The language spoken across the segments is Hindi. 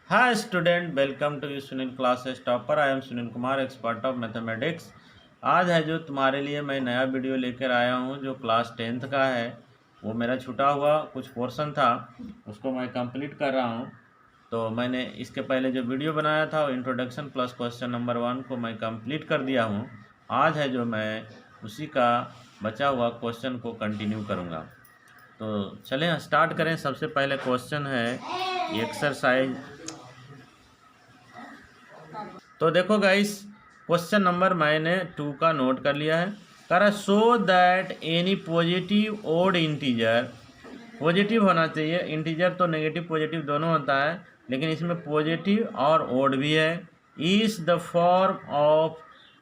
Hi student, welcome to Sunil Classes Topper. I am Sunil Kumar, expert of mathematics. आज है जो तुम्हारे लिए मैं नया वीडियो लेकर आया हूँ जो क्लास 10th का है। वो मेरा छूटा हुआ कुछ पोर्शन था, उसको मैं कंप्लीट कर रहा हूँ। तो मैंने इसके पहले जो वीडियो बनाया था वो इंट्रोडक्शन प्लस क्वेश्चन नंबर 1 को मैं कंप्लीट कर दिया हूँ। आज है जो मैं उसी का बचा हुआ क्वेश्चन को कंटिन्यू करूँगा। तो चलें स्टार्ट करें। सबसे पहले क्वेश्चन है एक्सरसाइज। तो देखो गाइस, क्वेश्चन नंबर मैंने 2 का नोट कर लिया है। कह रहा है show that any positive odd integer, positive होना चाहिए, इंटीजर तो नेगेटिव पॉजिटिव दोनों होता है, लेकिन इसमें पॉजिटिव और ओड भी है। Is the form of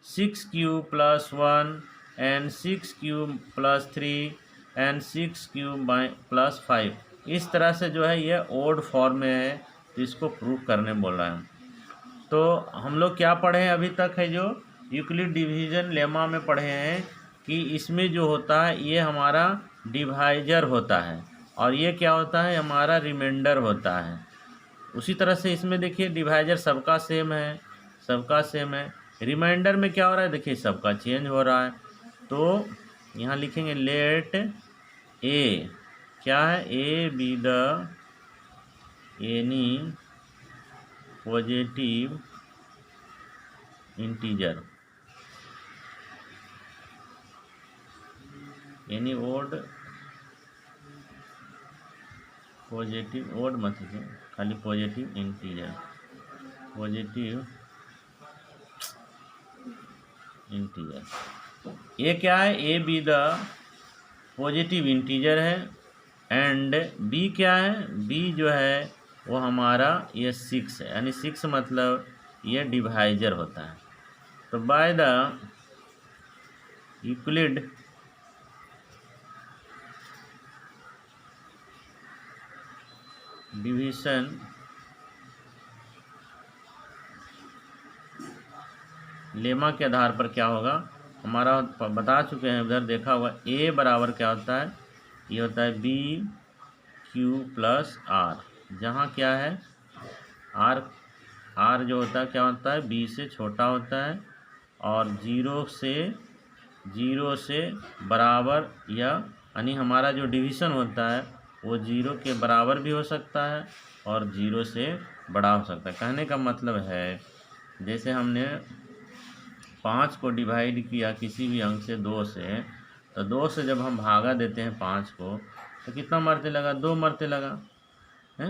6q+1 and 6q+3 and 6q+5। इस तरह से जो है ये ओड फॉर्म में है, तो इसको प्रूव करने बोल रहा है। तो हम लोग क्या पढ़े हैं अभी तक है जो यूक्लिड डिवीजन लेमा में पढ़े हैं कि इसमें जो होता है ये हमारा डिवाइजर होता है और ये क्या होता है हमारा रिमाइंडर होता है। उसी तरह से इसमें देखिए डिवाइजर सबका सेम है, सबका सेम है। रिमाइंडर में क्या हो रहा है, देखिए सबका चेंज हो रहा है। तो यहाँ लिखेंगे लेट ए क्या है, a B the any positive integer, any odd positive, odd मत लिखिए, खाली पॉजिटिव इंटीजर, पॉजिटिव इंटीजर। ये क्या है, a be the positive integer है एंड बी क्या है, बी जो है वो हमारा ये 6 है, यानी 6 मतलब ये डिवाइजर होता है। तो by the Euclid division lemma के आधार पर क्या होगा हमारा, बता चुके हैं उधर देखा हुआ। ए बराबर क्या होता है, ये होता है बी क्यू प्लस आर, जहाँ क्या है आर, आर जो होता है क्या होता है बी से छोटा होता है और जीरो से बराबर, यानी हमारा जो डिवीज़न होता है वो 0 के बराबर भी हो सकता है और 0 से बड़ा हो सकता है। कहने का मतलब है जैसे हमने 5 को डिवाइड किया किसी भी अंक से 2 से, तो 2 से जब हम भागा देते हैं 5 को तो कितना मरते लगा, 2 मरते लगा है।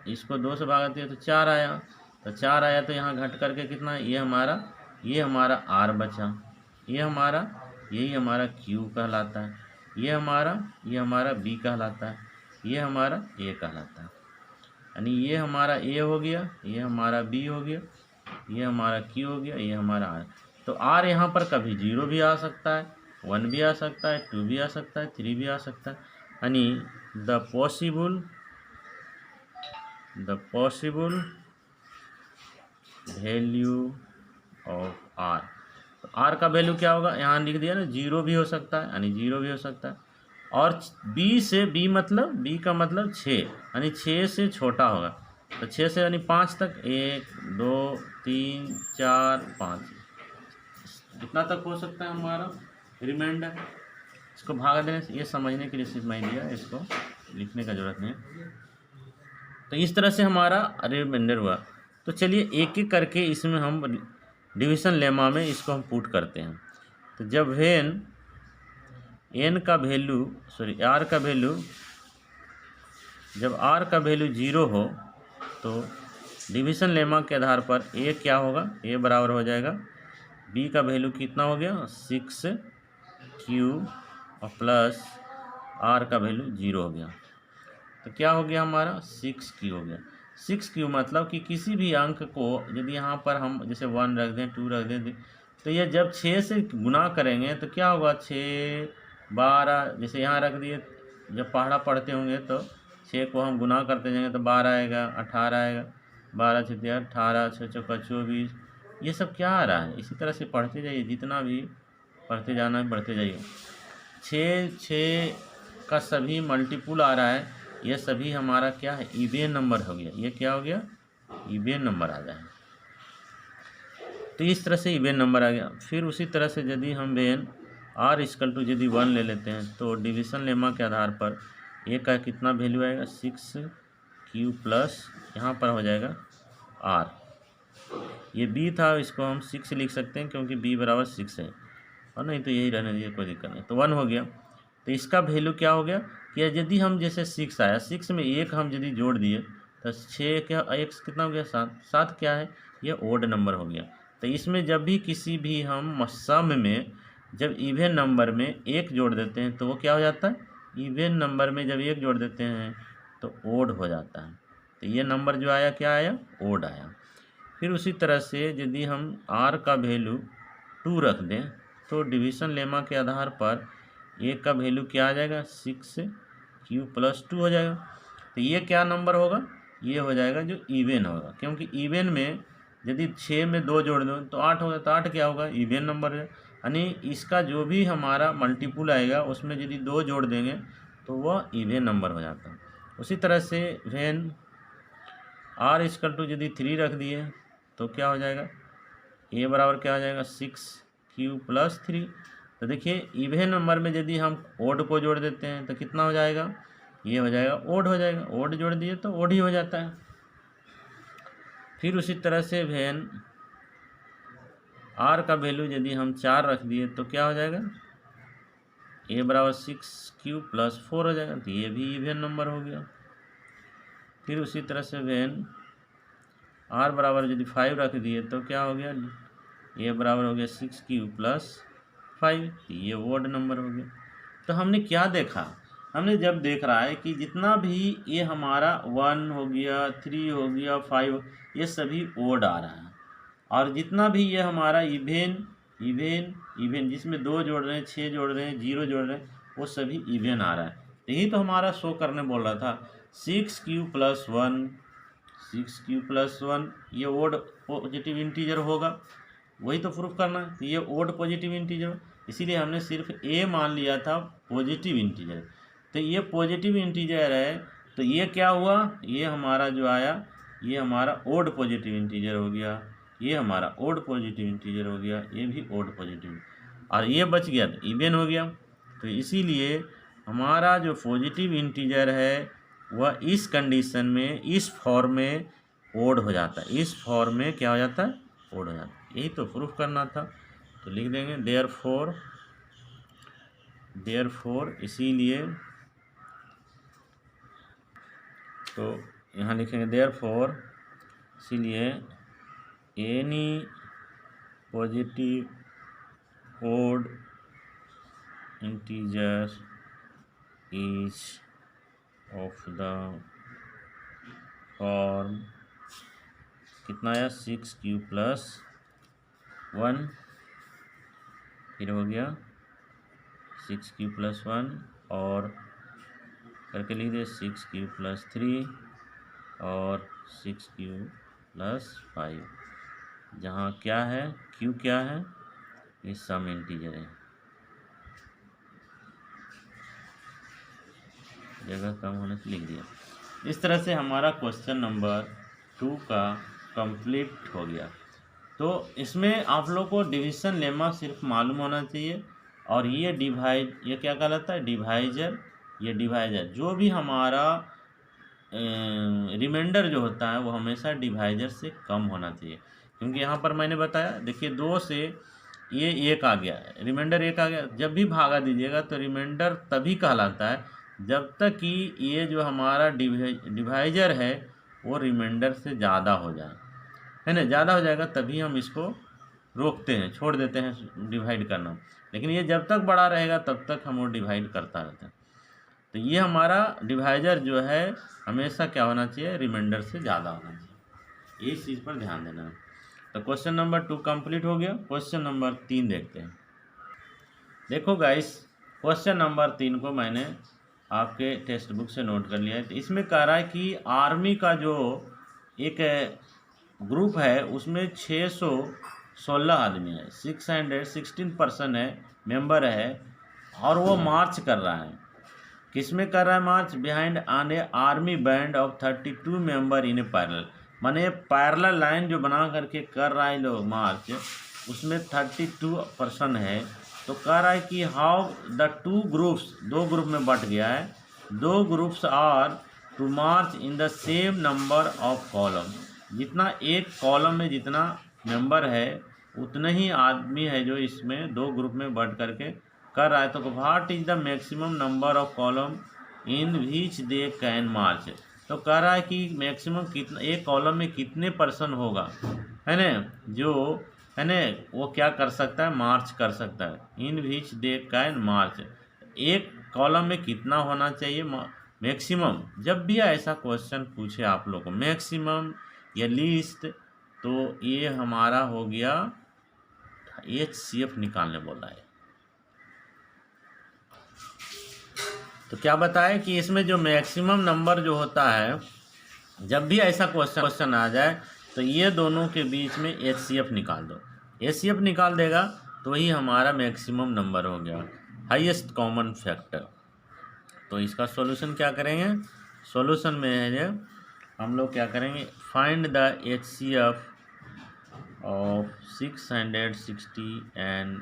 इसको 2 से भागा दिया तो 4 आया, तो 4 आया तो यहाँ घट करके कितना, ये हमारा आर बचा, यही हमारा क्यू कहलाता है, ये हमारा बी कहलाता है, ये हमारा ए कहलाता है। यानी ये हमारा ए हो गया, ये हमारा बी हो गया, ये हमारा क्यू हो गया, ये हमारा आर। तो आर यहाँ पर कभी 0 भी आ सकता है, 1 भी आ सकता है, 2 भी आ सकता है, 3 भी आ सकता है। यानी the possible value of r. तो आर का वैल्यू क्या होगा, यहाँ लिख दिया ना, 0 भी हो सकता है, यानी 0 भी हो सकता है। और बी मतलब, बी का मतलब 6, यानी 6 से छोटा होगा। तो 6 से यानी 5 तक, 1 2 3 4 5, इतना तक हो सकता है हमारा रिमाइंडर। इसको भागा देने से, ये समझने के लिए सिर्फ मैं दिया, इसको लिखने का ज़रूरत नहीं। तो इस तरह से हमारा रिमाइंडर हुआ। तो चलिए एक एक करके इसमें हम डिवीज़न लेमा में इसको हम पुट करते हैं। तो जब एन का वैल्यू आर का वैल्यू, जब आर का वैल्यू 0 हो तो डिवीज़न लेमा के आधार पर ए क्या होगा, ए बराबर हो जाएगा बी का वैल्यू कितना हो गया 6q और प्लस आर का वैल्यू 0 हो गया। तो क्या हो गया हमारा 6q हो गया। 6q मतलब कि किसी भी अंक को यदि यहाँ पर हम जैसे 1 रख दें, 2 रख दें, तो ये जब 6 से गुना करेंगे तो क्या होगा, 6 12, जैसे यहाँ रख दिए, जब पहाड़ा पढ़ते होंगे तो 6 को हम गुना करते जाएंगे तो 12 आएगा, 18 आएगा, 12 6 18, 6 चौका 24, ये सब क्या आ रहा है। इसी तरह से पढ़ते जाइए, जितना भी पढ़ते जाना है पढ़ते जाइए। 6 का सभी मल्टीपुल आ रहा है, ये सभी हमारा क्या है इवेन नंबर हो गया। ये क्या हो गया, इवेन नंबर आ जाए। तो इस तरह से इवेन नंबर आ गया। फिर उसी तरह से यदि हम वेन आर इक्वल टू यदि 1 ले लेते हैं तो डिवीज़न लेमा के आधार पर ए का कितना वैल्यू आएगा 6Q प्लस यहाँ पर हो जाएगा आर। ये बी था, इसको हम 6 लिख सकते हैं क्योंकि बी बराबर 6 है, और नहीं तो यही रहने दीजिए, कोई दिक्कत नहीं। तो 1 हो गया। तो इसका वैल्यू क्या हो गया कि यदि हम जैसे 6 आया, 6 में एक हम यदि जोड़ दिए तो 6 क्या एक कितना हो गया 7। 7 क्या है, ये ओड नंबर हो गया। तो इसमें जब भी किसी भी हम सम में जब इवेन नंबर में एक जोड़ देते हैं तो वो क्या हो जाता है, इवेन नंबर में जब एक जोड़ देते हैं तो ओड हो जाता है। तो ये नंबर जो आया क्या आया, ओड आया। फिर उसी तरह से यदि हम आर का वैल्यू 2 रख दें तो डिवीज़न लेमा के आधार पर ए का वैल्यू क्या आ जाएगा 6Q प्लस 2 हो जाएगा। तो ये क्या नंबर होगा, ये हो जाएगा जो इवेन होगा, क्योंकि इवेन में यदि 6 में 2 जोड़ दो तो 8 होगा। तो 8 क्या होगा, इवेन नंबर है, यानी इसका जो भी हमारा मल्टीपुल आएगा उसमें यदि 2 जोड़ देंगे तो वह इवेन नंबर हो जाता है। उसी तरह से वेन आर इक्वल टू यदि 3 रख दिए तो क्या हो जाएगा, ए बराबर क्या हो जाएगा 6Q प्लस 3। तो देखिए इवेन नंबर में यदि हम ओड को जोड़ देते हैं तो कितना हो जाएगा, ये हो जाएगा ओड हो जाएगा। ओड जोड़ दिए तो ओड ही हो जाता है। फिर उसी तरह से वेन आर का वैल्यू यदि हम 4 रख दिए तो क्या हो जाएगा, ए बराबर 6Q प्लस 4 हो जाएगा। तो ये भी इवेन नंबर हो गया। फिर उसी तरह से वेन आर बराबर यदि 5 रख दिए तो क्या हो गया, ए बराबर हो गया 6Q प्लस 5। ये ओड नंबर हो गया। तो हमने क्या देखा, हमने जब देख रहा है कि जितना भी ये हमारा 1 हो गया 3 हो गया 5 ये सभी ओड आ रहा है, और जितना भी ये हमारा इवेन इवेन इवेन जिसमें 2 जोड़ रहे हैं 6 जोड़ रहे हैं 0 जोड़ रहे हैं वो सभी इवेन आ रहा है। यही तो हमारा शो करने बोल रहा था 6Q प्लस 1 6Q प्लस 1 ये ओड पॉजिटिव इंटीजर होगा, वही तो प्रूफ करना है। तो ये ओड पॉजिटिव इंटीजर, इसीलिए हमने सिर्फ ए मान लिया था पॉजिटिव इंटीजर। तो ये पॉजिटिव इंटीजर है, तो ये क्या हुआ, ये हमारा जो आया ये हमारा ओड पॉजिटिव इंटीजर हो गया, ये हमारा ओड पॉजिटिव इंटीजर हो गया, ये भी ओड पॉजिटिव, और ये बच गया तो इवेन हो गया। तो इसीलिए हमारा जो पॉजिटिव इंटीजर है वह इस कंडीशन में इस फॉर्म में ओड हो जाता है, इस फॉर्म में क्या हो जाता है, ओड हो जाता है। यही तो प्रूफ करना था। तो लिख देंगे देयरफॉर इसीलिए, तो यहाँ लिखेंगे देयरफॉर इसीलिए any positive odd integer is of the form कितना आया 6Q प्लस 1, फिर हो गया 6Q प्लस 1 और करके लिख दे 6Q प्लस 3 और 6Q प्लस 5, जहाँ क्या है Q क्या है, ये सम इंटीजर है, जगह कम होने से लिख दिया। इस तरह से हमारा क्वेश्चन नंबर 2 का कंप्लीट हो गया। तो इसमें आप लोग को डिवीज़न लेमा सिर्फ मालूम होना चाहिए, और ये ये क्या कहलाता है, डिवाइजर। ये डिवाइजर जो भी हमारा रिमाइंडर जो होता है वो हमेशा डिवाइजर से कम होना चाहिए, क्योंकि यहाँ पर मैंने बताया देखिए 2 से ये 1 आ गया, रिमाइंडर 1 आ गया, जब भी भागा दीजिएगा तो रिमाइंडर तभी कहलाता है जब तक कि ये जो हमारा डिवाइजर है वो रिमाइंडर से ज़्यादा हो जाए, है ना, ज़्यादा हो जाएगा तभी हम इसको रोकते हैं, छोड़ देते हैं डिवाइड करना। लेकिन ये जब तक बड़ा रहेगा तब तक हम वो डिवाइड करता रहता है। तो ये हमारा डिवाइजर जो है हमेशा क्या होना चाहिए, रिमाइंडर से ज़्यादा होना चाहिए, इस चीज़ पर ध्यान देना है। तो क्वेश्चन नंबर 2 कंप्लीट हो गया। क्वेश्चन नंबर 3 देखते हैं। देखो गाइस, क्वेश्चन नंबर 3 को मैंने आपके टेक्स्ट बुक से नोट कर लिया है। तो इसमें कह रहा है कि आर्मी का जो एक ग्रुप है उसमें 616 आदमी है, 616 पर्सन है, मेंबर है, और वो मार्च कर रहा है। किस में कर रहा है march, behind on a army band of 32 member in a parallel. माने पैरेलल लाइन जो बना करके कर रहा है लोग मार्च, उसमें 32% है। तो कह रहा है कि हाउ द टू ग्रुप्स, दो ग्रुप में बट गया है, दो groups are to march in the same number of column. जितना एक कॉलम में जितना मेंबर है उतने ही आदमी है जो इसमें दो ग्रुप में बट करके कर रहा है। तो what is the maximum number of column in which they can march. तो कह रहा है कि मैक्सिमम कितना एक कॉलम में कितने पर्सन होगा, है ना, जो है ना वो क्या कर सकता है, मार्च कर सकता है। इन विच दे कैन मार्च, एक कॉलम में कितना होना चाहिए मैक्सिमम। जब भी ऐसा क्वेश्चन पूछे आप लोग को मैक्सिमम या लीस्ट, तो ये हमारा हो गया HCF निकालने बोला है। तो क्या बताए कि इसमें जो मैक्सिमम नंबर जो होता है, जब भी ऐसा क्वेश्चन आ जाए तो ये दोनों के बीच में HCF निकाल दो। HCF निकाल देगा तो वही हमारा मैक्सिमम नंबर हो गया, हाईएस्ट कॉमन फैक्टर। तो इसका सॉल्यूशन क्या करेंगे, सॉल्यूशन में है जो हम लोग क्या करेंगे, find the HCF of 660 and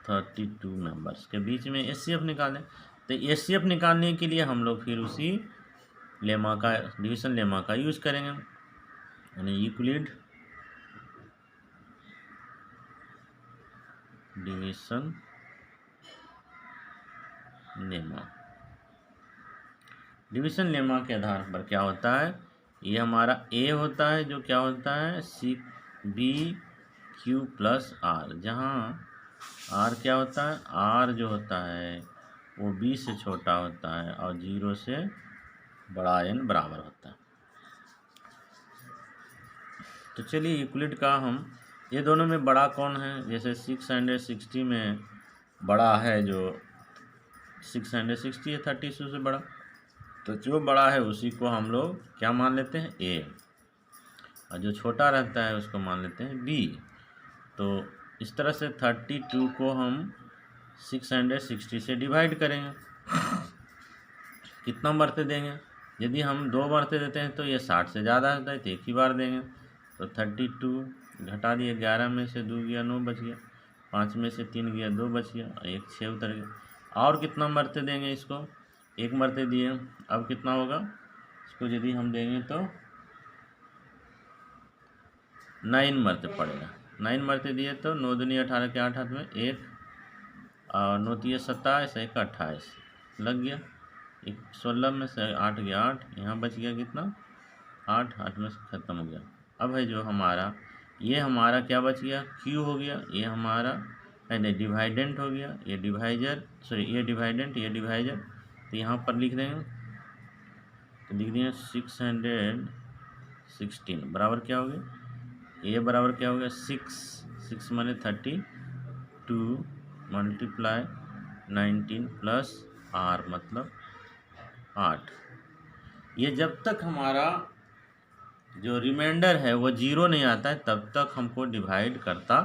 32 members के बीच में HCF निकालें। तो HCF निकालने के लिए हम लोग फिर उसी लेमा का, डिवीजन लेमा का यूज़ करेंगे, यानी Euclid division lemma. Division lemma के आधार पर क्या होता है, ये हमारा A होता है जो क्या होता है BQ प्लस R, जहाँ R क्या होता है, R जो होता है वो B से छोटा होता है और 0 से बड़ा n बराबर होता है। तो चलिए यूक्लिड का हम, ये दोनों में बड़ा कौन है, जैसे 660 में बड़ा है जो 660 है 32 से बड़ा, तो जो बड़ा है उसी को हम लोग क्या मान लेते हैं A, और जो छोटा रहता है उसको मान लेते हैं B। तो इस तरह से 32 को हम 660 से डिवाइड करेंगे, कितना मरते देंगे, यदि हम 2 मरते देते हैं तो ये 60 से ज़्यादा होता है तो एक ही बार देंगे। तो 32 घटा दिए, 11 में से 2 गया 9 बच गया, 5 में से 3 गया 2 बच गया, 1 6 उतर गया। और कितना मरते देंगे इसको, 1 मरते दिए, अब कितना होगा, इसको यदि हम देंगे तो 9 मरते पड़ेगा। 9 मरते दिए तो 9 दूनी 18 के 8 हाथ में 1 और 9 तिये 27, 1 28 लग गया, 16 में से 8 गया 8, यहाँ बच गया कितना 8, 8 में से ख़त्म हो गया। अब है जो हमारा, ये हमारा क्या बच गया, Q हो गया, ये हमारा है ना डिवाइडेंट हो गया, ये डिवाइजर, सॉरी ये डिवाइडेंट ये डिवाइजर। तो यहाँ पर लिख देंगे, तो लिख दिए 616 बराबर क्या हो गया, ये बराबर क्या हो गया 6 माने 32 मल्टीप्लाई 19 प्लस R मतलब 8। ये जब तक हमारा जो रिमाइंडर है वो 0 नहीं आता है तब तक हमको डिवाइड करता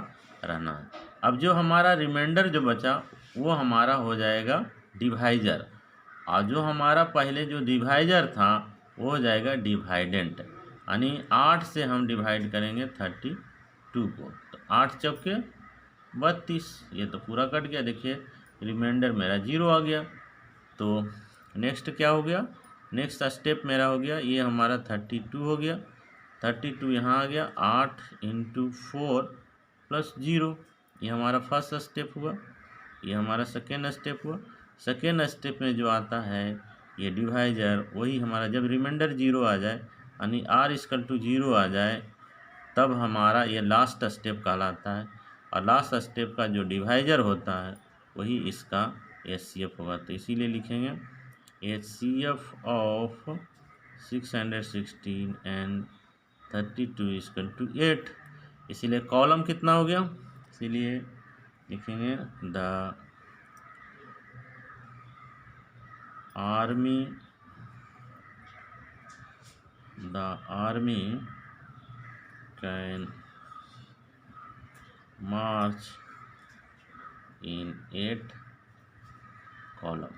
रहना है। अब जो हमारा रिमाइंडर जो बचा वो हमारा हो जाएगा डिवाइजर, और जो हमारा पहले जो डिवाइजर था वो हो जाएगा डिवाइडेंट, यानी 8 से हम डिवाइड करेंगे 32 को, तो 8 चौके 32, ये तो पूरा कट गया। देखिए रिमाइंडर मेरा 0 आ गया। तो नेक्स्ट क्या हो गया, नेक्स्ट स्टेप मेरा हो गया, ये हमारा 32 हो गया, 32 यहाँ आ गया, 8 × 4 + 0, ये हमारा फर्स्ट स्टेप हुआ। ये हमारा सेकेंड स्टेप हुआ। सेकेंड स्टेप में जो आता है ये डिवाइजर, वही हमारा जब रिमाइंडर 0 आ जाए यानी R = 0 आ जाए तब हमारा ये लास्ट स्टेप कहलाता है, और लास्ट स्टेप का जो डिवाइजर होता है वही इसका HCF होगा। तो इसीलिए लिखेंगे HCF ऑफ 616 एंड 32 = 8। इसीलिए कॉलम कितना हो गया, इसीलिए लिखेंगे the army can March in 8 column.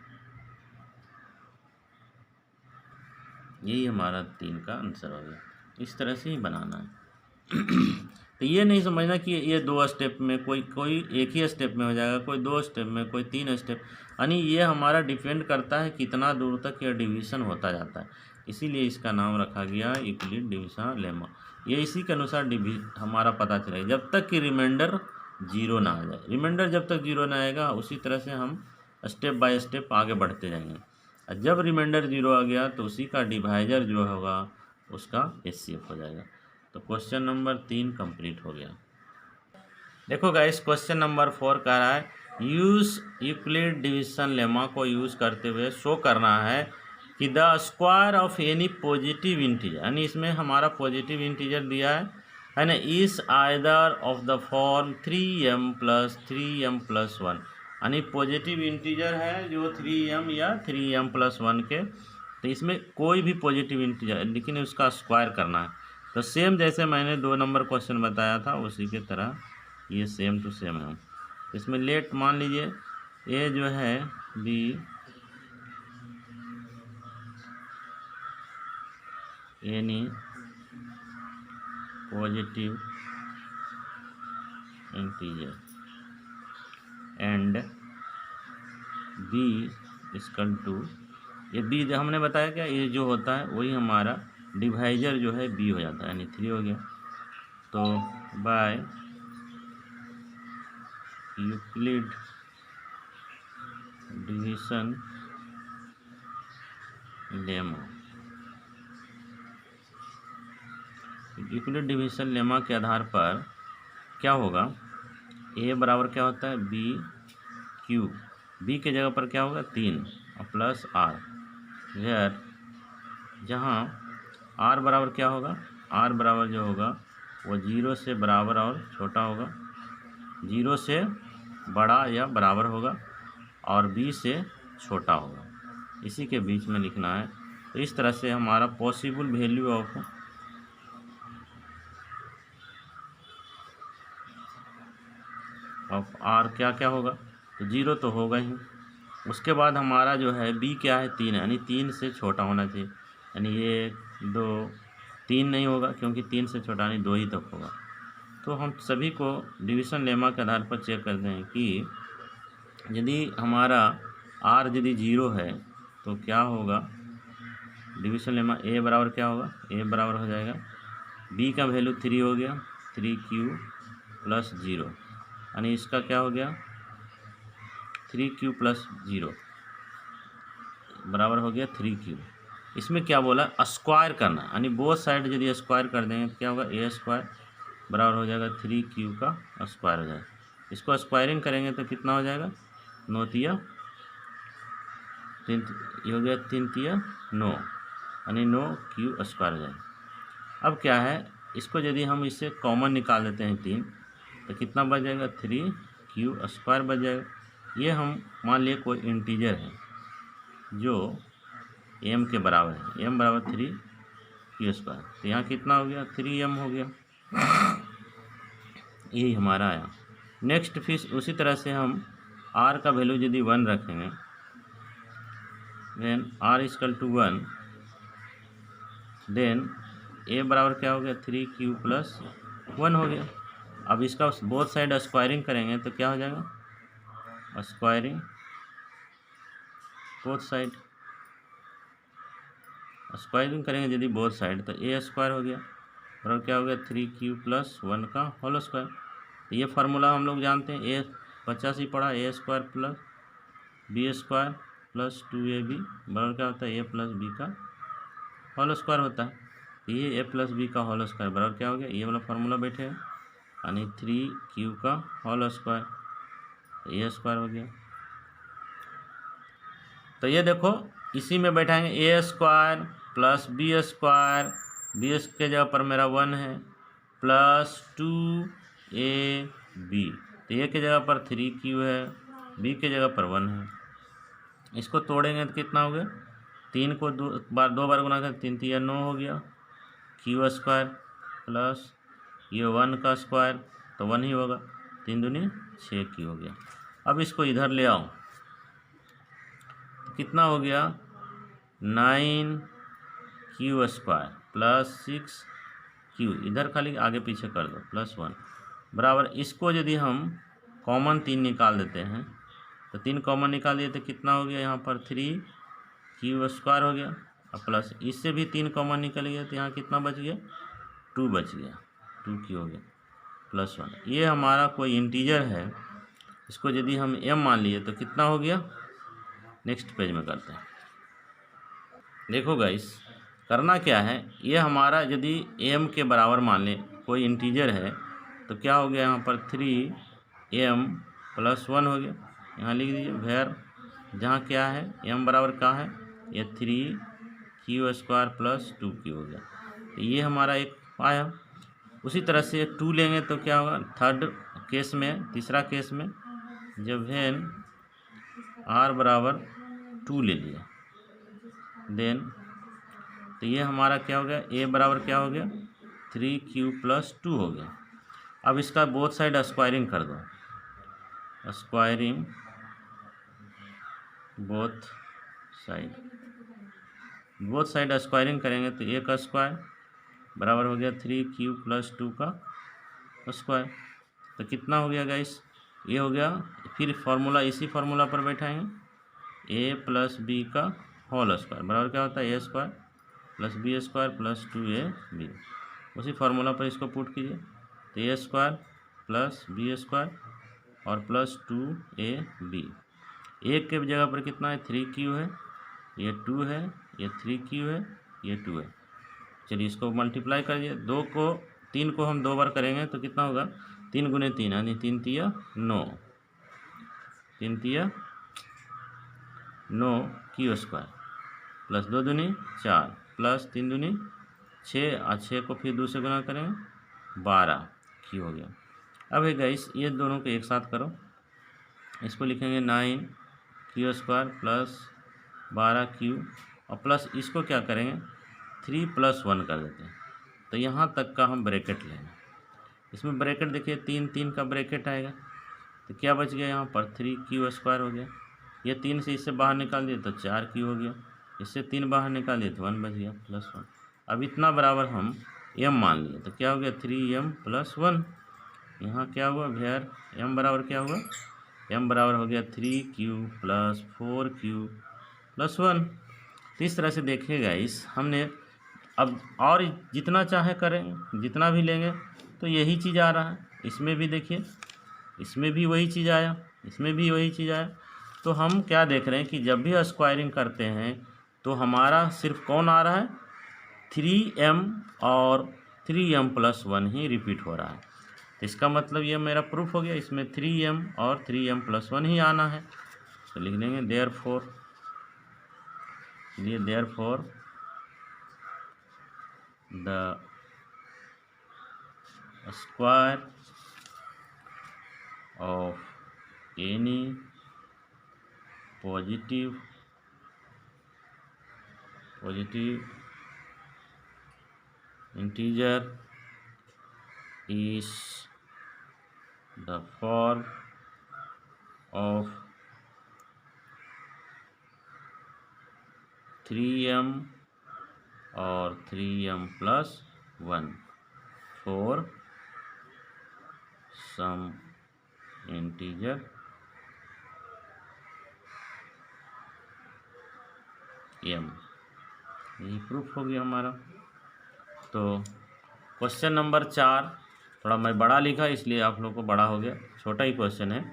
यही हमारा 3 का आंसर हो गया। इस तरह से ही बनाना है। तो ये नहीं समझना कि ये 2 स्टेप में, कोई एक ही स्टेप में हो जाएगा, कोई 2 स्टेप में, कोई 3 स्टेप, यानी ये हमारा डिपेंड करता है कितना दूर तक यह डिवीज़न होता जाता है। इसीलिए इसका नाम रखा गया यूक्लिड डिवीज़न लेमा। ये इसी के अनुसार हमारा पता चलेगा जब तक कि रिमाइंडर 0 ना आ जाए। रिमाइंडर जब तक 0 ना आएगा उसी तरह से हम स्टेप बाय स्टेप आगे बढ़ते जाएंगे। और जब रिमाइंडर 0 आ गया तो उसी का डिवाइजर जो होगा उसका एचसीएफ हो जाएगा। तो क्वेश्चन नंबर 3 कंप्लीट हो गया। देखो गाइस, क्वेश्चन नंबर 4 कह रहा है यूज यूक्लिड डिवीजन लेमा को यूज़ करते हुए शो करना है कि the square of any positive integer, यानी इसमें हमारा पॉजिटिव इंटीजर दिया है ना, is either of the form 3m + 3m + 1, यानी पॉजिटिव इंटीजर है जो 3m या 3m + 1 के, तो इसमें कोई भी पॉजिटिव इंटीजर लेकिन उसका स्क्वायर करना है। तो सेम जैसे मैंने 2 नंबर क्वेश्चन बताया था उसी के तरह ये सेम टू सेम है। इसमें लेट मान लीजिए ए जो है b any positive integer and b equal to, ये बी हमने बताया क्या, ये जो होता है वही हमारा डिवाइजर जो है बी हो जाता है, यानी 3 हो गया। तो by Euclid division lemma, Euclid division lemma के आधार पर क्या होगा, ए बराबर क्या होता है बी क्यू, बी के जगह पर क्या होगा 3 और प्लस आर, वेयर जहाँ आर बराबर क्या होगा, आर बराबर जो होगा वो 0 से बराबर और छोटा होगा, 0 से बड़ा या बराबर होगा और बी से छोटा होगा, इसी के बीच में लिखना है। तो इस तरह से हमारा पॉसिबल वैल्यू ऑफ आर क्या क्या होगा, तो 0 तो होगा ही। उसके बाद हमारा जो है बी क्या है 3 है, यानी 3 से छोटा होना चाहिए, यानी 1 2 3 नहीं होगा क्योंकि 3 से छोटा यानी 2 ही तक होगा। तो हम सभी को डिवीज़न लेमा के आधार पर चेक करते हैं कि यदि हमारा आर यदि 0 है तो क्या होगा, डिवीज़न लेमा ए बराबर क्या होगा, ए बराबर हो जाएगा बी का वैल्यू 3 हो गया 3q + 0, यानी इसका क्या हो गया 3q + 0 बराबर हो गया 3q। इसमें क्या बोला स्क्वायर करना, यानी बोथ साइड यदि स्क्वायर कर देंगे तो क्या होगा ए स्क्वायर बराबर हो जाएगा 3q का स्क्वायर हो जाएगा। इसको स्क्वायरिंग करेंगे तो कितना हो जाएगा 9 तिया 3 हो गया 3 तिया 9, यानी 9q स्क्वायर हो जाएगा। अब क्या है, इसको यदि हम इससे कॉमन निकाल देते हैं 3 तो कितना बच जाएगा 3q स्क्वायर बच जाएगा। ये हम मान लिए कोई इंटीजर है जो m के बराबर है, m बराबर 3q स्क्वायर, तो यहाँ कितना हो गया 3m हो गया, यही हमारा आया। नेक्स्ट फिर उसी तरह से हम r का वैल्यू यदि 1 रखेंगे, देन r = 1, देन a बराबर क्या हो गया 3q + 1 हो गया। अब इसका बोथ साइड स्क्वायरिंग करेंगे तो क्या हो जाएगा स्क्वायरिंग बोथ साइड, स्क्वायरिंग करेंगे यदि बोथ साइड तो a स्क्वायर हो गया और क्या हो गया 3q + 1 का होल स्क्वायर। तो ये फार्मूला हम लोग जानते हैं, ए 50 ही पढ़ा, a square + b square + 2ab बराबर क्या होता है a + b का होल स्क्वायर होता है। ये a + b का होल स्क्वायर बराबर क्या हो गया, ये वाला फार्मूला बैठेगा, यानी 3q का होल स्क्वायर, ए स्क्वायर हो गया। तो ये देखो इसी में बैठाएंगे ए स्क्वायर + बी स्क्वायर, बी के जगह पर मेरा 1 है + 2ab, तो ए के जगह पर 3q है, बी के जगह पर 1 है। इसको तोड़ेंगे तो कितना हो गया, 3 को 2 बार गुना कर 3 तिया 9 हो गया, q स्क्वायर प्लस ये 1 का स्क्वायर तो 1 ही होगा, 3 दूनी 6q हो गया। अब इसको इधर ले आओ तो कितना हो गया 9q स्क्वायर + क्यू, इधर खाली आगे पीछे कर दो, +1 बराबर, इसको यदि हम कॉमन 3 निकाल देते हैं तो 3 कॉमन निकाल दिए तो कितना हो गया यहाँ पर 3q² हो गया, और प्लस इससे भी 3 कॉमन निकल गया तो यहाँ कितना बच गया 2 बच गया, 2q हो गया +1। ये हमारा कोई इंटीजर है, इसको यदि हम m मान लिए तो कितना हो गया। नेक्स्ट पेज में करते हैं। देखो गाइस करना क्या है, ये हमारा यदि m के बराबर मान लें कोई इंटीजर है तो क्या हो गया यहाँ पर 3m + 1 हो गया। यहाँ लिख दीजिए वेयर जहाँ क्या है m बराबर क्या है, ये 3q² + 2q हो गया। तो ये हमारा एक आया। उसी तरह से 2 लेंगे तो क्या होगा, थर्ड केस में, तीसरा केस में जब वेन r बराबर 2 ले लिया देन, तो ये हमारा क्या हो गया, a बराबर क्या हो गया 3q + 2 हो गया। अब इसका बोथ साइड स्क्वायरिंग कर दो, स्क्वायरिंग बोथ साइड स्क्वायरिंग करेंगे तो a का स्क्वायर बराबर हो गया 3q + 2 का स्क्वायर। तो कितना हो गया गाइस, ये हो गया। फिर फार्मूला इसी फार्मूला पर बैठाएंगे, a + b का होल स्क्वायर बराबर क्या होता है a² + b² + 2ab। उसी फार्मूला पर इसको पुट कीजिए तो a² + b² और +2ab। एक के जगह पर कितना है 3q है, ये 2 है, ये 3q है, ये 2 है। चलिए इसको मल्टीप्लाई करिए, 3 को हम 2 बार करेंगे तो कितना होगा 3 × 3 यानी 3 तिया 9, 3 तिया 9 q² + 2 दूनी 4 + 3 दूनी 6 और 6 को फिर 2 से गुना करेंगे 12 q हो गया। अब है गाइस ये दोनों को एक साथ करो, इसको लिखेंगे 9q² + 12q और प्लस इसको क्या करेंगे 3 + 1 कर देते हैं। तो यहाँ तक का हम ब्रैकेट लेंगे, इसमें ब्रैकेट देखिए 3 का ब्रैकेट आएगा तो क्या बच गया यहाँ पर 3q² हो गया। ये 3 से इससे बाहर निकाल दिए तो 4q हो गया, इससे 3 बाहर निकाल दिए तो 1 बच गया +1। अब इतना बराबर हम m मान लिए तो क्या हो गया 3m + 1। यहाँ क्या हुआ वेयर m बराबर क्या हुआ, m बराबर हो गया 3q + 4q + 1। तो इस तरह से देखिएगा इस हमने अब और जितना चाहे करें, जितना भी लेंगे तो यही चीज़ आ रहा है। इसमें भी देखिए, इसमें भी वही चीज़ आया, इसमें भी वही चीज़ आया। तो हम क्या देख रहे हैं कि जब भी स्क्वायरिंग करते हैं तो हमारा सिर्फ कौन आ रहा है 3m और 3m + 1 ही रिपीट हो रहा है। तो इसका मतलब ये मेरा प्रूफ हो गया, इसमें 3m और 3m + 1 ही आना है। तो लिख देंगे therefore the square of any positive integer is the form of 3m और 3m + 1 for some integer m। यही प्रूफ हो गया हमारा। तो क्वेश्चन नंबर 4 थोड़ा मैं बड़ा लिखा इसलिए आप लोग को बड़ा हो गया, छोटा ही क्वेश्चन है।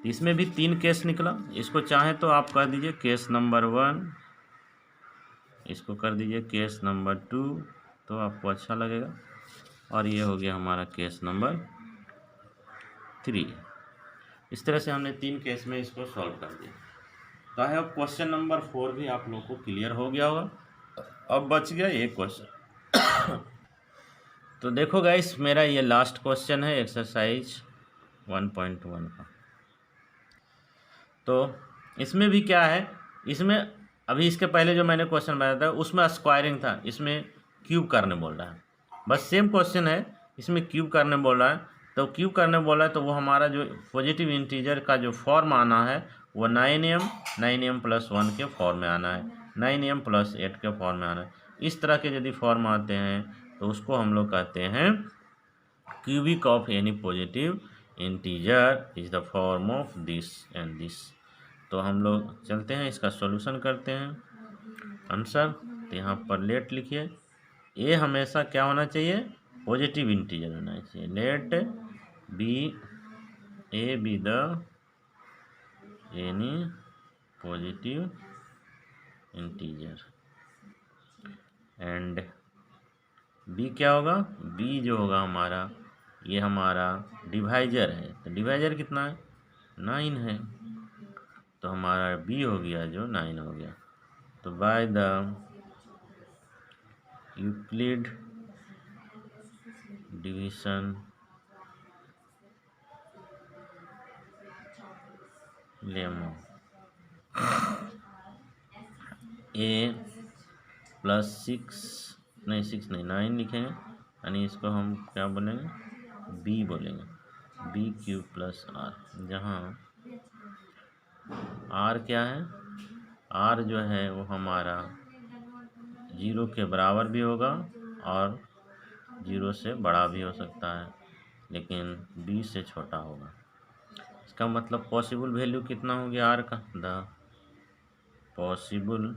इसमें भी 3 केस निकला, इसको चाहे तो आप कर दीजिए केस नंबर 1, इसको कर दीजिए केस नंबर 2 तो आपको अच्छा लगेगा, और ये हो गया हमारा केस नंबर 3। इस तरह से हमने 3 केस में इसको सॉल्व कर दिया। तो आई होप क्वेश्चन नंबर 4 भी आप लोग को क्लियर हो गया होगा। अब बच गया एक क्वेश्चन। तो देखो गाइस मेरा ये लास्ट क्वेश्चन है एक्सरसाइज 1.1 का। तो इसमें भी क्या है, इसमें अभी इसके पहले जो मैंने क्वेश्चन बताया था उसमें स्क्वायरिंग था, इसमें क्यूब करने बोल रहा है। बस सेम क्वेश्चन है, इसमें क्यूब करने बोल रहा है। तो क्यूब करने बोला है तो वो हमारा जो पॉजिटिव इंटीजर का जो फॉर्म आना है वो 9m + 1 के फॉर्म में आना है, 9m + 8 के फॉर्म में आना है। इस तरह के यदि फॉर्म आते हैं तो उसको हम लोग कहते हैं cubic of any positive integer is the form of this and this. तो हम लोग चलते हैं, इसका सॉल्यूशन करते हैं। आंसर तो यहाँ पर लेट लिखिए, ए हमेशा क्या होना चाहिए, पॉजिटिव इंटीजर होना चाहिए। Let b a B the any positive integer and b क्या होगा, बी जो होगा हमारा, ये हमारा डिवाइजर है। तो डिवाइजर कितना है, 9 है। तो हमारा बी हो गया जो 9 हो गया। तो by the Euclid division lemma A plus 6 नहीं 9 लिखेंगे, यानी इसको हम क्या बोलेंगे, बी बोलेंगे, बी क्यू प्लस आर, जहाँ आर क्या है, आर जो है वो हमारा 0 के बराबर भी होगा और 0 से बड़ा भी हो सकता है, लेकिन बी से छोटा होगा। इसका मतलब पॉसिबल वैल्यू कितना हो गया आर का, the possible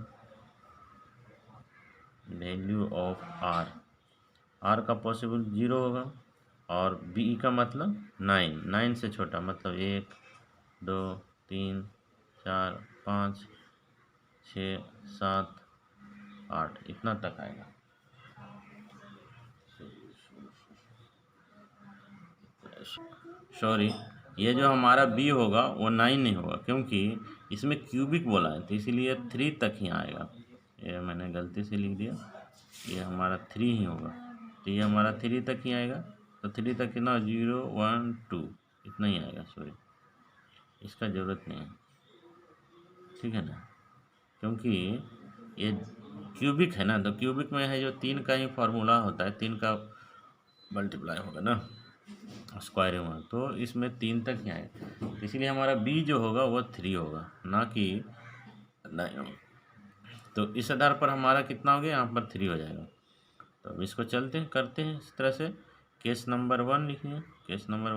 value of r, r का पॉसिबल 0 होगा और बी का मतलब 9 से छोटा, मतलब 1 2 3 4 5 6 7 8 इतना तक आएगा। सॉरी, ये जो हमारा बी होगा वो 9 नहीं होगा, क्योंकि इसमें क्यूबिक बोला है, तो इसीलिए 3 तक ही आएगा। ये मैंने गलती से लिख दिया, ये हमारा 3 ही होगा, तो ये हमारा 3 तक ही आएगा। तो 3 तक कितना, 0 1 2 इतना ही आएगा। सॉरी, इसका ज़रूरत नहीं है, ठीक है ना, क्योंकि ये क्यूबिक है ना, तो क्यूबिक में है जो 3 का ही फार्मूला होता है, 3 का मल्टीप्लाई होगा ना स्क्वायर हुआ, तो इसमें 3 तक ही आएगा, इसलिए हमारा बी जो होगा वो 3 होगा, ना कि 9। तो इस आधार पर हमारा कितना हो गया, यहाँ पर 3 हो जाएगा। तो अब इसको चलते हैं, करते हैं इस तरह से। केस नंबर 1 लिखिए, केस नंबर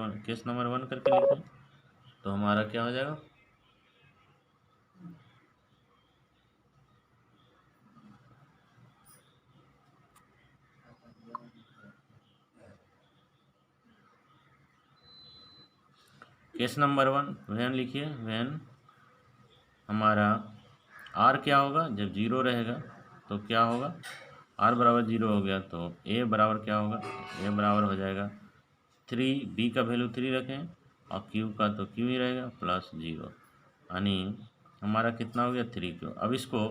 1 करके लिखें, तो हमारा क्या हो जाएगा, केस नंबर 1 वैन लिखिए, वैन हमारा आर क्या होगा, जब 0 रहेगा तो क्या होगा, आर बराबर 0 हो गया तो ए बराबर क्या होगा, ए बराबर हो जाएगा 3, बी का वैल्यू 3 रखें और क्यू का तो क्यू ही रहेगा प्लस 0, यानी हमारा कितना हो गया 3 क्यू। अब इसको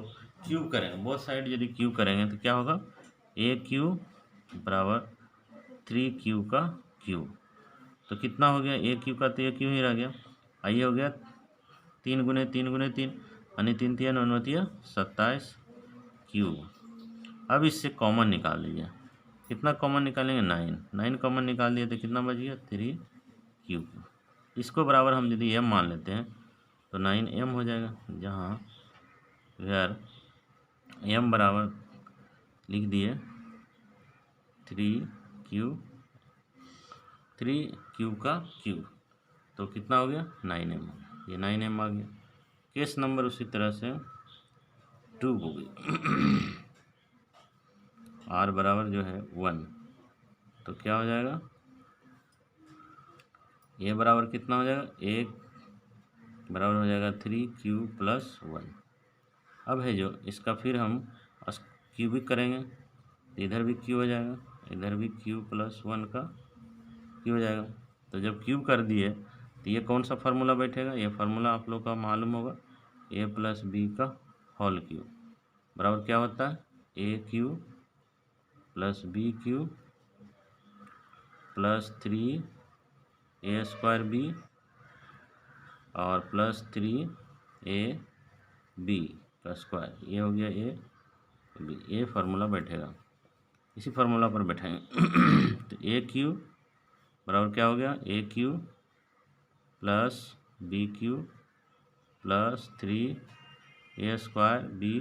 क्यूब करेंगे, बोथ साइड यदि क्यूब करेंगे तो क्या होगा, ए क्यू बराबर 3 क्यू का क्यूब, तो कितना हो गया, ए क्यू का तो ए क्यू ही रह गया। आइए हो गया 3 गुने 3 गुने 3, यानी 3 3 29 27 क्यूब। अब इससे कॉमन निकाल लीजिए, कितना कॉमन निकालेंगे, 9 कॉमन निकाल दिए तो कितना बच गया, 3 क्यूब। इसको बराबर हम यदि m मान लेते हैं तो 9m हो जाएगा, जहाँ वेयर m बराबर लिख दिए 3 क्यूब का क्यूब, तो कितना हो गया 9m, ये 9m आ गया। केस नंबर उसी तरह से 2 हो गई आर बराबर जो है 1, तो क्या हो जाएगा, ए बराबर कितना हो जाएगा, 1 बराबर हो जाएगा 3 क्यू प्लस 1। अब है जो इसका फिर हम क्यूबिक करेंगे, तो इधर भी क्यू हो जाएगा, इधर भी क्यू प्लस 1 का क्यू हो जाएगा। तो जब क्यूब कर दिए तो ये कौन सा फार्मूला बैठेगा, ये फार्मूला आप लोग का मालूम होगा, ए प्लस बी का होल क्यूब बराबर क्या होता है, A cube plus B cube plus 3 A square B और प्लस 3 ए बी का स्क्वायर, ये हो गया ए बी, ये फार्मूला बैठेगा, इसी फार्मूला पर बैठाएंगे तो ए क्यू बराबर क्या हो गया, A cube plus B cube plus 3 A square B,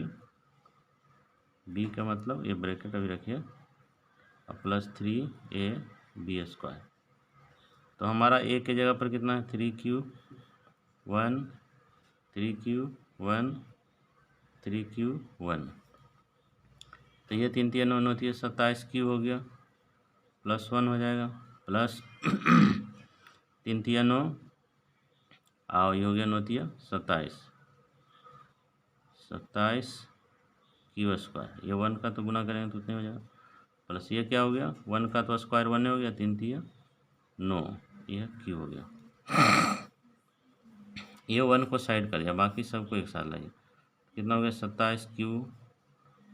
B का मतलब ये ब्रैकेट अभी रखिए, प्लस 3ab²। तो हमारा ए के जगह पर कितना है 3q1 3q1 3q1। तो ये 3 3 9 होती है 27q हो गया प्लस 1 हो जाएगा प्लस 3 3 9 आओ ये हो गया 9 3 27q²। ये 1 का तो गुना करेंगे तो उतने हो जाएगा प्लस ये क्या हो गया 1 का तो स्क्वायर 1 हो गया 3 3 9 यह क्यू हो गया। ये 1 को साइड कर दिया बाकी सबको एक साथ लाइए कितना हो गया 27q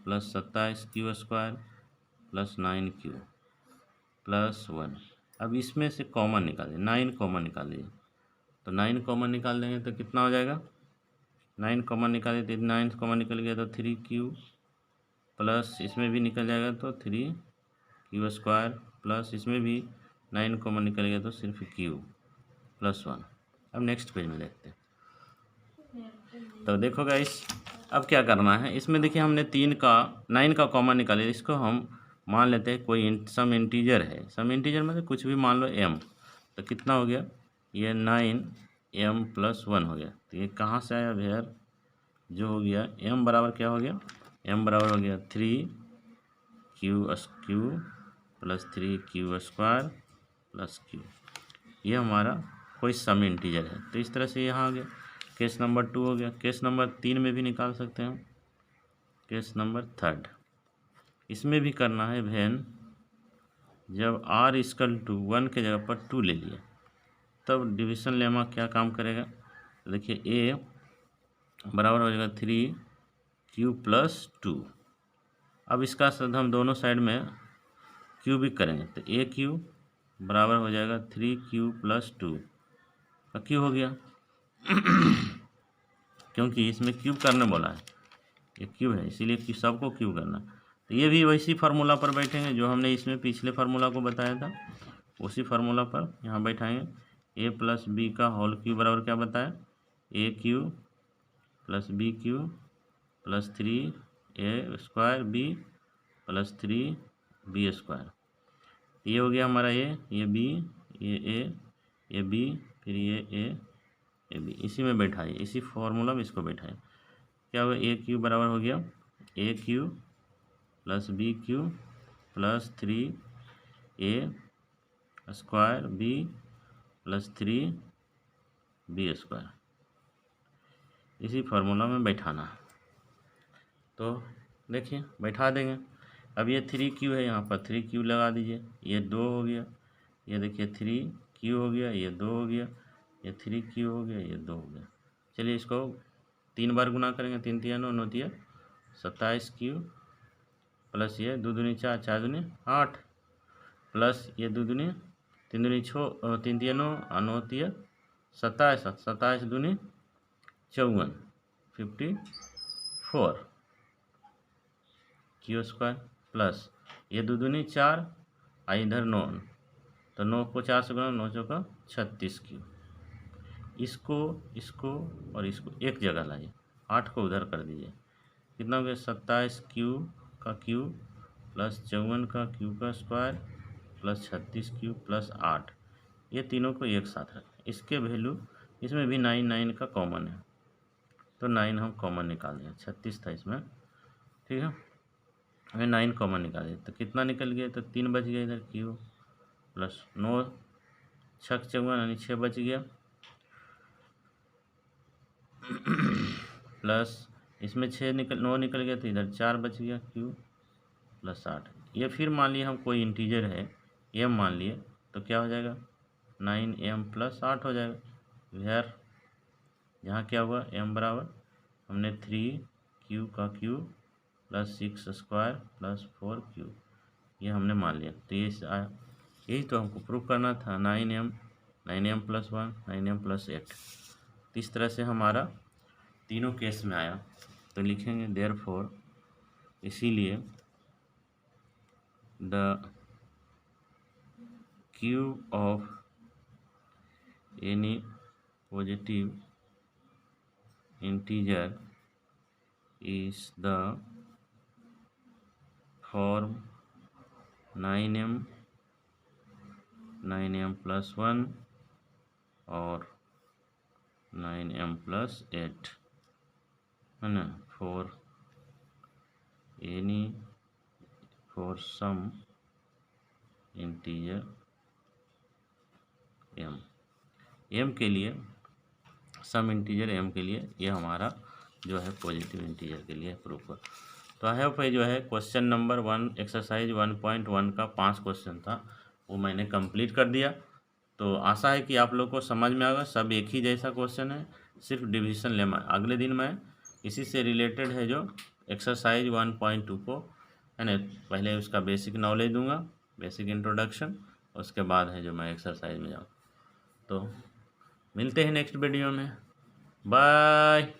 plus 27q² plus 9q plus 1। अब इसमें से कॉमन निकालिए 9 कॉमन निकालिए तो 9 कॉमन निकाल देंगे तो कितना हो जाएगा 9 कॉमन निकालिए तो 9 कॉमन निकल गया तो 3q प्लस इसमें भी निकल जाएगा तो 3q² प्लस इसमें भी 9 कॉमन निकल गया तो सिर्फ q प्लस 1। अब नेक्स्ट पेज में देखते हैं। तो देखो गाइस अब क्या करना है इसमें देखिए हमने 9 का कॉमन निकाले इसको हम मान लेते हैं कोई सम इंटीजर है। सम इंटीजर मतलब कुछ भी मान लो m। तो कितना हो गया ये 9m प्लस 1 हो गया। तो ये कहाँ से आया भैया जो हो गया m बराबर क्या हो गया m बराबर हो गया 3q³ plus 3q² plus q। ये हमारा कोई सम इंटीजर है। तो इस तरह से यहाँ आ गया। केस नंबर 2 हो गया। केस नंबर 3 में भी निकाल सकते हैं। केस नंबर 3 इसमें भी करना है वैन जब r = 1 के जगह पर 2 ले लिया तब डिविजन लेमा क्या काम करेगा। देखिए a बराबर हो जाएगा 3q प्लस 2। अब इसका साथ हम दोनों साइड में q भी करेंगे तो aq बराबर हो जाएगा 3q प्लस 2 का q हो गया क्योंकि इसमें क्यूब करने बोला है ये क्यूब है इसीलिए सबको क्यूब करना। तो ये भी वैसी फार्मूला पर बैठेंगे जो हमने इसमें पिछले फार्मूला को बताया था उसी फार्मूला पर यहाँ बैठाएंगे। a प्लस बी का होल क्यूब बराबर क्या बताया a³ plus b³ plus 3a² b plus 3b²। ये हो गया हमारा ये b ये a ये b फिर ये b इसी में बैठाइए इसी फार्मूला में इसको बैठाइए क्या होगा a³ बराबर हो गया a³ plus b³ plus 3a² b plus 3b²। इसी फार्मूला में बैठाना। तो देखिए बैठा देंगे। अब ये 3q है यहाँ पर 3q लगा दीजिए ये 2 हो गया। ये देखिए 3q हो गया ये 2 हो गया ये 3q हो गया ये 2 हो गया। चलिए इसको 3 बार गुना करेंगे 3 3 9 9 3 27q प्लस ये 2 दूनी 4 4 दूनी 8 प्लस ये 2 दूनी 3 दूनी 6 3 3 9 9 3 27 27 दूनी 54 54 q² प्लस ये 2 दूनी 4 इधर 9 तो 9 को 4 से गुना 9 चौका 36q। इसको और इसको एक जगह लाइए 8 को उधर कर दीजिए कितना हो गया 27q का q प्लस 54 का q का स्क्वायर प्लस 36q प्लस 8। ये तीनों को एक साथ रखें। इसके वैल्यू इसमें भी 9 का कॉमन है तो 9 हम कॉमन निकाल देंगे 36 था इसमें ठीक है। हमें 9 कॉमन निकाले तो कितना निकल गया तो 3 बच गया इधर q प्लस 9 6 54 यानी 6 बच गया प्लस इसमें 9 निकल गया तो इधर 4 बच गया q प्लस 8। ये फिर मान लिए हम कोई इंटीजर है m मान लिए तो क्या हो जाएगा 9m प्लस 8 हो जाएगा। वेयर यहाँ क्या हुआ m बराबर हमने 3q का q प्लस 6² प्लस 4q ये हमने मान लिया तो ये आया। यही तो हमको प्रूव करना था 9m प्लस 1 9m प्लस 8। तो इस तरह से हमारा तीनों केस में आया। तो लिखेंगे देयरफॉर इसीलिए the cube of any positive integer is the form 9m +1 और 9m+8 है ना, for some integer m के लिए, सम इंटीजर m के लिए ये हमारा जो है पॉजिटिव इंटीजर के लिए प्रूफ है। तो आई होप जो है क्वेश्चन नंबर 1 एक्सरसाइज 1.1 का 5 क्वेश्चन था वो मैंने कंप्लीट कर दिया। तो आशा है कि आप लोग को समझ में आएगा, सब एक ही जैसा क्वेश्चन है, सिर्फ डिवीजन लेमा। अगले दिन मैं इसी से रिलेटेड है जो एक्सरसाइज 1.2 को है ना, पहले उसका बेसिक नॉलेज दूंगा, बेसिक इंट्रोडक्शन, उसके बाद है जो मैं एक्सरसाइज में जाऊँ। तो मिलते हैं नेक्स्ट वीडियो में, बाय।